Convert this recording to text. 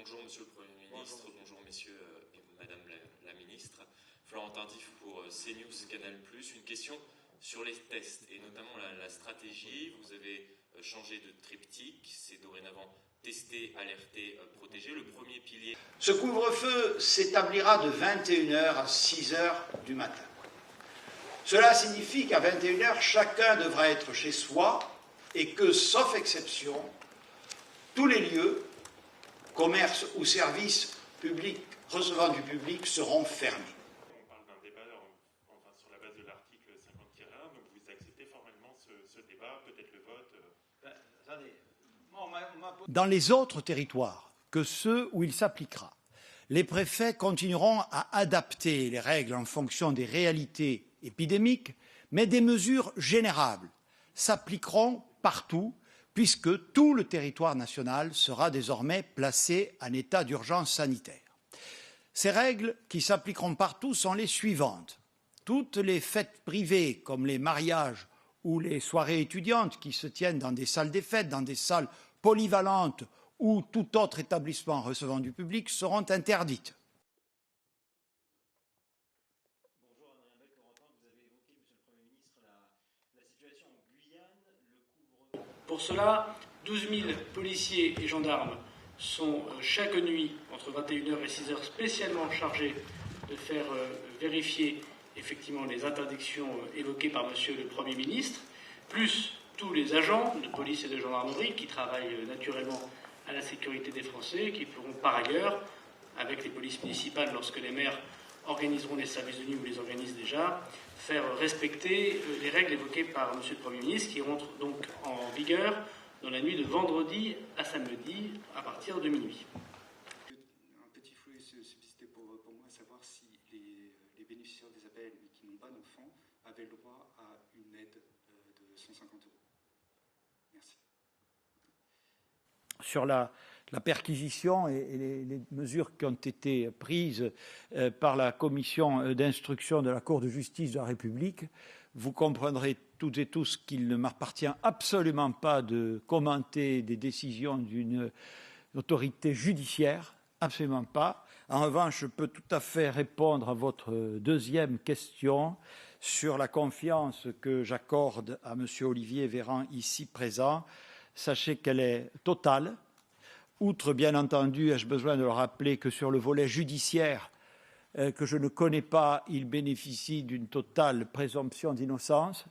Bonjour Monsieur le Premier ministre, bonjour Messieurs et Madame la Ministre. Florent Tardif pour CNews Canal+. Une question sur les tests et notamment la stratégie. Vous avez changé de triptyque, c'est dorénavant tester, alerter, protéger. Le premier pilier. Ce couvre-feu s'établira de 21h à 6h du matin. Cela signifie qu'à 21h, chacun devra être chez soi et que, sauf exception, tous les lieux, commerces ou services publics recevant du public seront fermés. On parle d'un débat sur la base de l'article 50-1, donc vous acceptez formellement ce débat, peut-être le vote Dans les autres territoires que ceux où il s'appliquera, les préfets continueront à adapter les règles en fonction des réalités épidémiques, mais des mesures générales s'appliqueront partout, puisque tout le territoire national sera désormais placé en état d'urgence sanitaire. Ces règles qui s'appliqueront partout sont les suivantes. Toutes les fêtes privées, comme les mariages ou les soirées étudiantes qui se tiennent dans des salles des fêtes, dans des salles polyvalentes ou tout autre établissement recevant du public, seront interdites. Bonjour Adrien Beck, Europe 1, vous avez évoqué, Monsieur le Premier ministre, la situation en Guyane, le couvre-feu. Pour cela, 12 000 policiers et gendarmes sont chaque nuit, entre 21h et 6h, spécialement chargés de faire vérifier effectivement les interdictions évoquées par Monsieur le Premier ministre, plus tous les agents de police et de gendarmerie qui travaillent naturellement à la sécurité des Français, qui pourront par ailleurs, avec les polices municipales, lorsque les maires organiseront les services de nuit ou les organisent déjà, faire respecter les règles évoquées par M. le Premier ministre, qui rentrent donc en vigueur dans la nuit de vendredi à samedi à partir de minuit. Un petit flou subsistait pour moi à savoir si les bénéficiaires des APL mais qui n'ont pas d'enfants avaient le droit à une aide de 150 €. Merci. Sur la perquisition et les mesures qui ont été prises par la commission d'instruction de la Cour de justice de la République, vous comprendrez toutes et tous qu'il ne m'appartient absolument pas de commenter des décisions d'une autorité judiciaire, absolument pas. En revanche, je peux tout à fait répondre à votre deuxième question sur la confiance que j'accorde à M. Olivier Véran, ici présent. Sachez qu'elle est totale. Outre, bien entendu, ai-je besoin de le rappeler, que sur le volet judiciaire, que je ne connais pas, il bénéficie d'une totale présomption d'innocence.